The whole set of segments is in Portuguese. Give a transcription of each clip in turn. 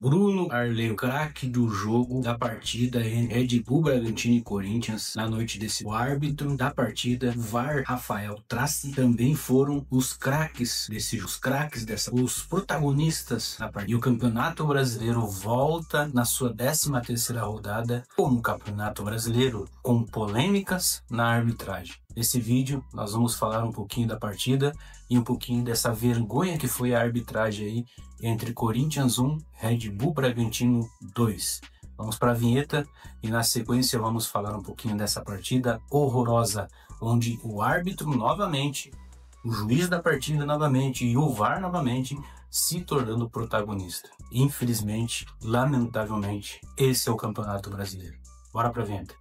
Bruno Arleu, craque do jogo da partida entre Red Bull Bragantino e Corinthians na noite desse. O árbitro da partida, VAR Rafael Tracy, também foram os craques desse jogo, os protagonistas da partida. E o Campeonato Brasileiro volta na sua 13ª rodada como Campeonato Brasileiro, com polêmicas na arbitragem. Nesse vídeo nós vamos falar um pouquinho da partida e um pouquinho dessa vergonha que foi a arbitragem aí entre Corinthians 1, Red Bull Bragantino 2. Vamos para a vinheta e na sequência vamos falar um pouquinho dessa partida horrorosa, onde o árbitro novamente, o juiz da partida novamente e o VAR novamente se tornando protagonista. Infelizmente, lamentavelmente, esse é o Campeonato Brasileiro. Bora para a vinheta.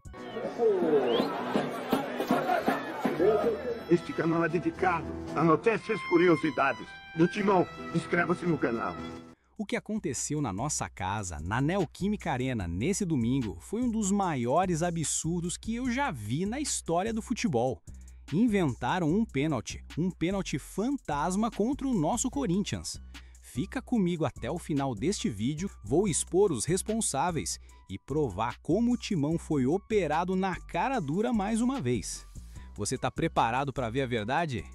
Este canal é dedicado a notícias e curiosidades do Timão. Inscreva-se no canal. O que aconteceu na nossa casa, na Neoquímica Arena, nesse domingo, foi um dos maiores absurdos que eu já vi na história do futebol. Inventaram um pênalti fantasma contra o nosso Corinthians. Fica comigo até o final deste vídeo, vou expor os responsáveis e provar como o Timão foi operado na cara dura mais uma vez. Você tá preparado para ver a verdade?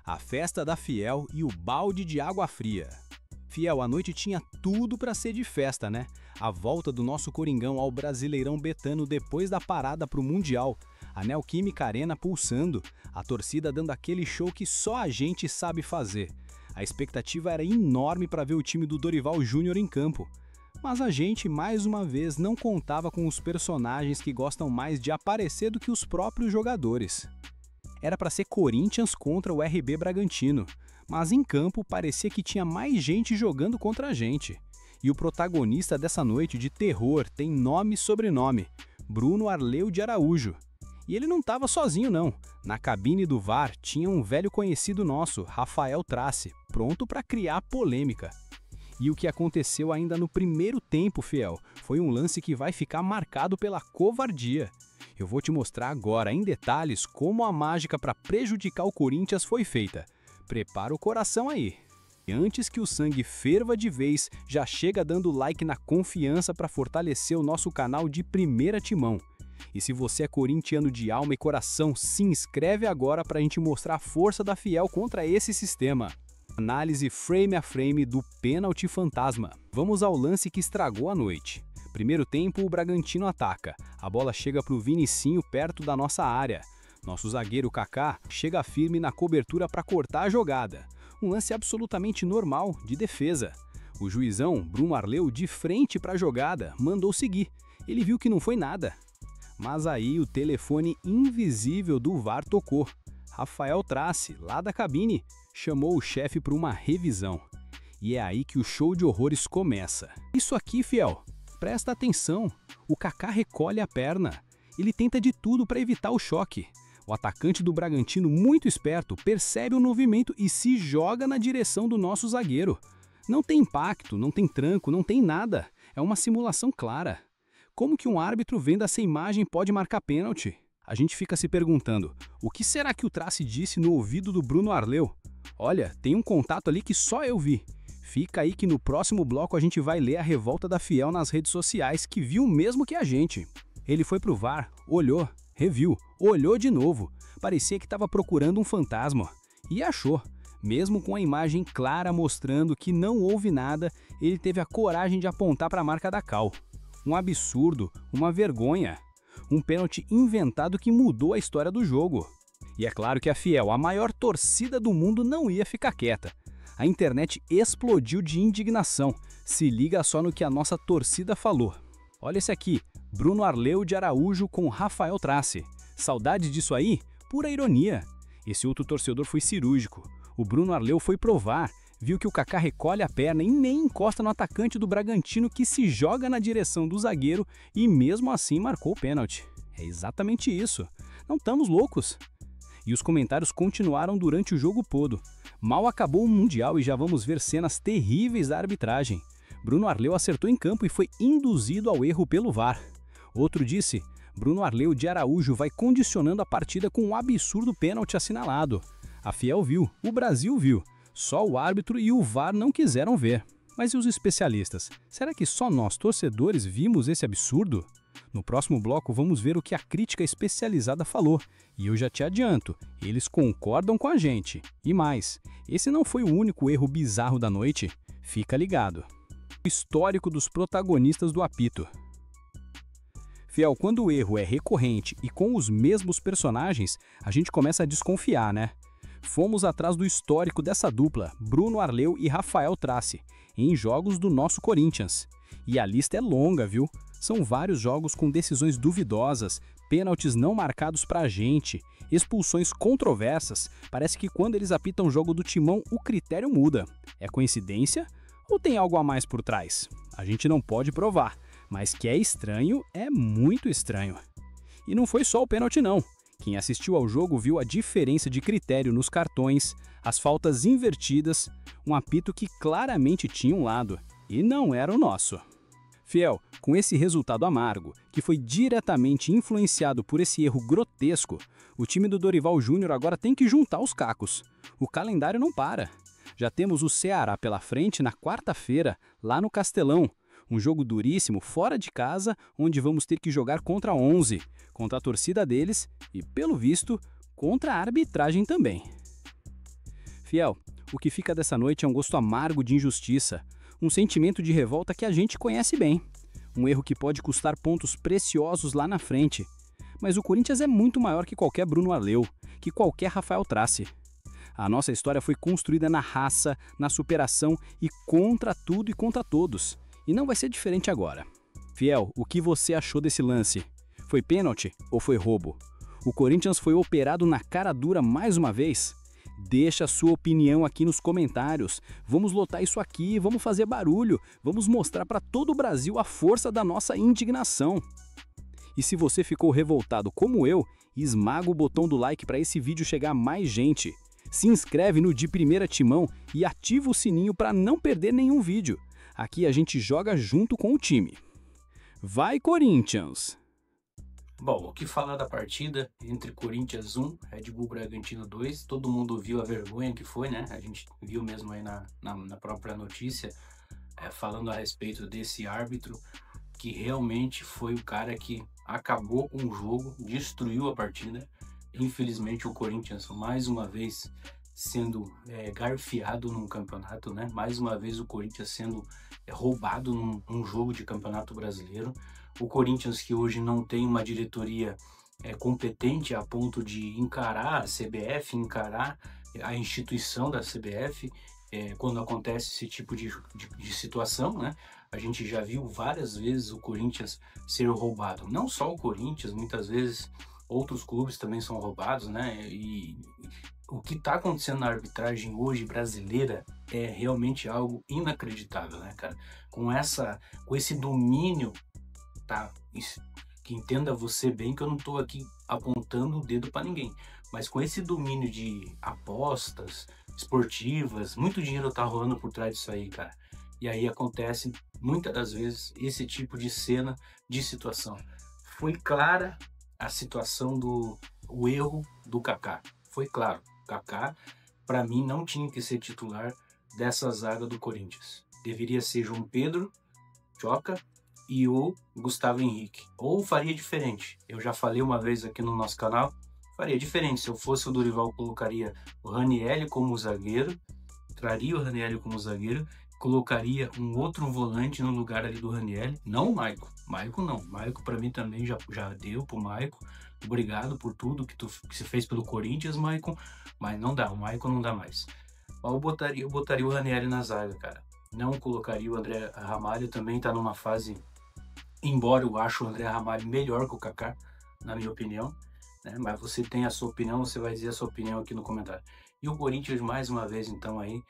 A festa da Fiel e o balde de água fria. Fiel, a noite tinha tudo para ser de festa, né? A volta do nosso Coringão ao Brasileirão Betano depois da parada pro Mundial. A Neoquímica Arena pulsando, a torcida dando aquele show que só a gente sabe fazer. A expectativa era enorme para ver o time do Dorival Júnior em campo. Mas a gente, mais uma vez, não contava com os personagens que gostam mais de aparecer do que os próprios jogadores. Era para ser Corinthians contra o RB Bragantino, mas em campo parecia que tinha mais gente jogando contra a gente. E o protagonista dessa noite de terror tem nome e sobrenome, Bruno Arleu de Araújo. E ele não estava sozinho não, na cabine do VAR tinha um velho conhecido nosso, Rafael Tracy, pronto para criar polêmica. E o que aconteceu ainda no primeiro tempo, Fiel, foi um lance que vai ficar marcado pela covardia. Eu vou te mostrar agora, em detalhes, como a mágica para prejudicar o Corinthians foi feita. Prepara o coração aí. E antes que o sangue ferva de vez, já chega dando like na confiança para fortalecer o nosso canal de primeira Timão. E se você é corintiano de alma e coração, se inscreve agora para a gente mostrar a força da Fiel contra esse sistema. Análise frame a frame do pênalti fantasma. Vamos ao lance que estragou a noite. Primeiro tempo, o Bragantino ataca. A bola chega para o Vinicinho perto da nossa área. Nosso zagueiro Kaká chega firme na cobertura para cortar a jogada. Um lance absolutamente normal de defesa. O juizão, Bruno Arleu, de frente para a jogada, mandou seguir. Ele viu que não foi nada. Mas aí o telefone invisível do VAR tocou. Rafael Tracy, lá da cabine, chamou o chefe para uma revisão. E é aí que o show de horrores começa. Isso aqui, Fiel. Presta atenção, o Kaká recolhe a perna, ele tenta de tudo para evitar o choque. O atacante do Bragantino, muito esperto, percebe o movimento e se joga na direção do nosso zagueiro. Não tem impacto, não tem tranco, não tem nada, é uma simulação clara. Como que um árbitro vendo essa imagem pode marcar pênalti? A gente fica se perguntando, o que será que o Tracy disse no ouvido do Bruno Arleu? Olha, tem um contato ali que só eu vi. Fica aí que no próximo bloco a gente vai ler a revolta da Fiel nas redes sociais, que viu o mesmo que a gente. Ele foi pro VAR, olhou, reviu, olhou de novo. Parecia que estava procurando um fantasma. E achou. Mesmo com a imagem clara mostrando que não houve nada, ele teve a coragem de apontar para a marca da cal. Um absurdo, uma vergonha. Um pênalti inventado que mudou a história do jogo. E é claro que a Fiel, a maior torcida do mundo, não ia ficar quieta. A internet explodiu de indignação. Se liga só no que a nossa torcida falou. Olha esse aqui, Bruno Arleu de Araújo com Rafael Tracy. Saudade disso aí? Pura ironia. Esse outro torcedor foi cirúrgico. O Bruno Arleu foi provar, viu que o Kaká recolhe a perna e nem encosta no atacante do Bragantino que se joga na direção do zagueiro e mesmo assim marcou o pênalti. É exatamente isso. Não estamos loucos. E os comentários continuaram durante o jogo todo. Mal acabou o Mundial e já vamos ver cenas terríveis da arbitragem. Bruno Arleu acertou em campo e foi induzido ao erro pelo VAR. Outro disse, Bruno Arleu de Araújo vai condicionando a partida com um absurdo pênalti assinalado. A Fiel viu, o Brasil viu, só o árbitro e o VAR não quiseram ver. Mas e os especialistas? Será que só nós, torcedores, vimos esse absurdo? No próximo bloco vamos ver o que a crítica especializada falou. E eu já te adianto, eles concordam com a gente. E mais, esse não foi o único erro bizarro da noite. Fica ligado. O histórico dos protagonistas do apito. Fiel, quando o erro é recorrente e com os mesmos personagens, a gente começa a desconfiar, né? Fomos atrás do histórico dessa dupla, Bruno Arleu e Rafael Tracy, em jogos do nosso Corinthians. E a lista é longa, viu? São vários jogos com decisões duvidosas, pênaltis não marcados pra gente, expulsões controversas. Parece que quando eles apitam o jogo do Timão, o critério muda. É coincidência ou tem algo a mais por trás? A gente não pode provar, mas que é estranho, é muito estranho. E não foi só o pênalti não. Quem assistiu ao jogo viu a diferença de critério nos cartões, as faltas invertidas, um apito que claramente tinha um lado, e não era o nosso. Fiel, com esse resultado amargo, que foi diretamente influenciado por esse erro grotesco, o time do Dorival Júnior agora tem que juntar os cacos. O calendário não para. Já temos o Ceará pela frente na quarta-feira, lá no Castelão. Um jogo duríssimo, fora de casa, onde vamos ter que jogar contra 11, contra a torcida deles e, pelo visto, contra a arbitragem também. Fiel, o que fica dessa noite é um gosto amargo de injustiça, um sentimento de revolta que a gente conhece bem. Um erro que pode custar pontos preciosos lá na frente. Mas o Corinthians é muito maior que qualquer Bruno Arleu, que qualquer Rafael Tracy. A nossa história foi construída na raça, na superação e contra tudo e contra todos. E não vai ser diferente agora. Fiel, o que você achou desse lance? Foi pênalti ou foi roubo? O Corinthians foi operado na cara dura mais uma vez? Deixa a sua opinião aqui nos comentários. Vamos lotar isso aqui, vamos fazer barulho, vamos mostrar para todo o Brasil a força da nossa indignação. E se você ficou revoltado como eu, esmaga o botão do like para esse vídeo chegar a mais gente. Se inscreve no De Primeira Timão e ativa o sininho para não perder nenhum vídeo. Aqui a gente joga junto com o time. Vai, Corinthians! Bom, o que falar da partida entre Corinthians 1, Red Bull Bragantino 2? Todo mundo viu a vergonha que foi, né? A gente viu mesmo aí na própria notícia, falando a respeito desse árbitro, que realmente foi o cara que acabou com o jogo, destruiu a partida. Infelizmente o Corinthians, mais uma vez, sendo garfiado num campeonato, né? Mais uma vez o Corinthians sendo roubado num jogo de campeonato brasileiro. O Corinthians que hoje não tem uma diretoria competente a ponto de encarar a CBF, encarar a instituição da CBF quando acontece esse tipo de situação, né? A gente já viu várias vezes o Corinthians ser roubado. Não só o Corinthians, muitas vezes outros clubes também são roubados, né? E o que está acontecendo na arbitragem hoje brasileira é realmente algo inacreditável, né, cara? Com esse domínio, tá? Que entenda você bem que eu não estou aqui apontando o dedo para ninguém, mas com esse domínio de apostas esportivas, muito dinheiro tá rolando por trás disso aí, cara. E aí acontece muitas das vezes esse tipo de cena, de situação. Foi clara a situação o erro do Kaká. Foi claro, Kaká, para mim, não tinha que ser titular dessa zaga do Corinthians. Deveria ser João Pedro, Joca e o Gustavo Henrique. Ou faria diferente. Eu já falei uma vez aqui no nosso canal, faria diferente. Se eu fosse o Dorival, eu colocaria o Ranieri como zagueiro, traria o Ranieri como zagueiro, colocaria um outro volante no lugar ali do Ranieri, não o Maicon. Maicon não. Maicon para mim também já deu pro Maicon. Obrigado por tudo que você fez pelo Corinthians, Maicon, mas não dá, o Maicon não dá mais. Eu botaria o Ranieri na zaga, cara. Não colocaria o André Ramalho, também tá numa fase, embora eu acho o André Ramalho melhor que o Kaká, na minha opinião, né? Mas você tem a sua opinião, você vai dizer a sua opinião aqui no comentário. E o Corinthians mais uma vez então aí,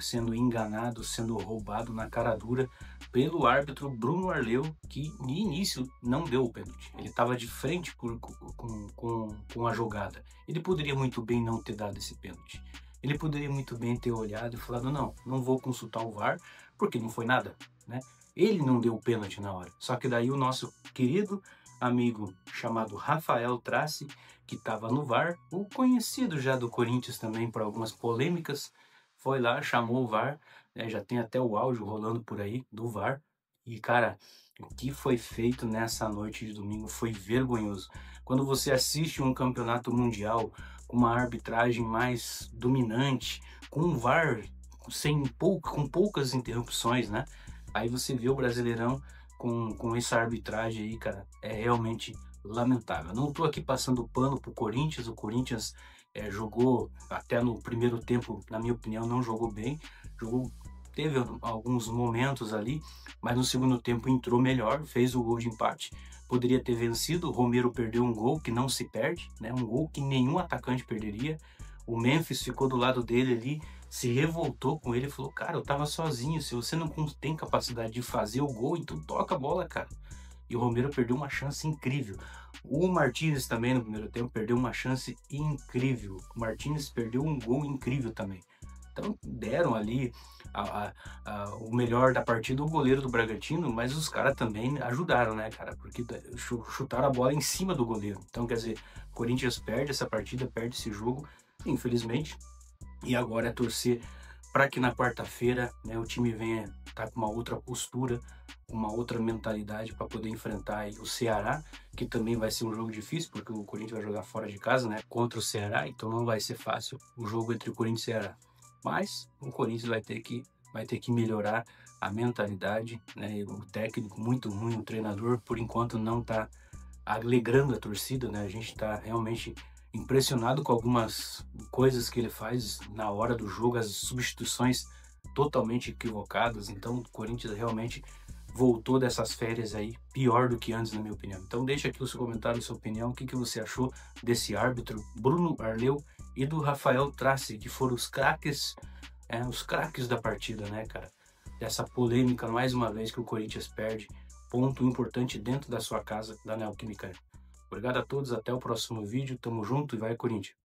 sendo enganado, sendo roubado na cara dura pelo árbitro Bruno Arleu, que no início não deu o pênalti. Ele estava de frente com a jogada. Ele poderia muito bem não ter dado esse pênalti. Ele poderia muito bem ter olhado e falado, não vou consultar o VAR, porque não foi nada, né? Ele não deu o pênalti na hora. Só que daí o nosso querido amigo chamado Rafael Tracy, que estava no VAR, o conhecido já do Corinthians também por algumas polêmicas, foi lá, chamou o VAR, né, já tem até o áudio rolando por aí do VAR. E, cara, o que foi feito nessa noite de domingo foi vergonhoso. Quando você assiste um campeonato mundial com uma arbitragem mais dominante, com um VAR com poucas interrupções, né? Aí você vê o Brasileirão com essa arbitragem aí, cara, é realmente lamentável. Não tô aqui passando pano pro Corinthians, o Corinthians jogou até no primeiro tempo, na minha opinião, não jogou bem, teve alguns momentos ali, mas no segundo tempo entrou melhor, fez o gol de empate, poderia ter vencido. O Romero perdeu um gol que não se perde, né? Um gol que nenhum atacante perderia. O Memphis ficou do lado dele ali, se revoltou com ele e falou: cara, eu tava sozinho, se você não tem capacidade de fazer o gol, então toca a bola, cara. E o Romero perdeu uma chance incrível. O Martínez também no primeiro tempo perdeu uma chance incrível. O Martínez perdeu um gol incrível também. Então deram ali o melhor da partida o goleiro do Bragantino, mas os caras também ajudaram, né, cara? Porque chutaram a bola em cima do goleiro. Então, quer dizer, o Corinthians perde essa partida, perde esse jogo, infelizmente. E agora é torcer para que na quarta-feira, né, o time venha tá com uma outra postura, uma outra mentalidade para poder enfrentar aí o Ceará, que também vai ser um jogo difícil, porque o Corinthians vai jogar fora de casa, né, contra o Ceará, então não vai ser fácil o jogo entre o Corinthians e o Ceará. Mas o Corinthians vai ter que melhorar a mentalidade, né, o técnico muito ruim, o treinador por enquanto não está alegrando a torcida, né, a gente está realmente impressionado com algumas coisas que ele faz na hora do jogo, as substituições totalmente equivocadas. Então o Corinthians realmente voltou dessas férias aí pior do que antes, na minha opinião. Então deixa aqui o seu comentário, a sua opinião, o que você achou desse árbitro Bruno Arleu e do Rafael Tracy, que foram os craques da partida, né, cara? Dessa polêmica, mais uma vez, que o Corinthians perde ponto importante dentro da sua casa, da Neoquímica. Obrigado a todos, até o próximo vídeo, tamo junto e vai Corinthians!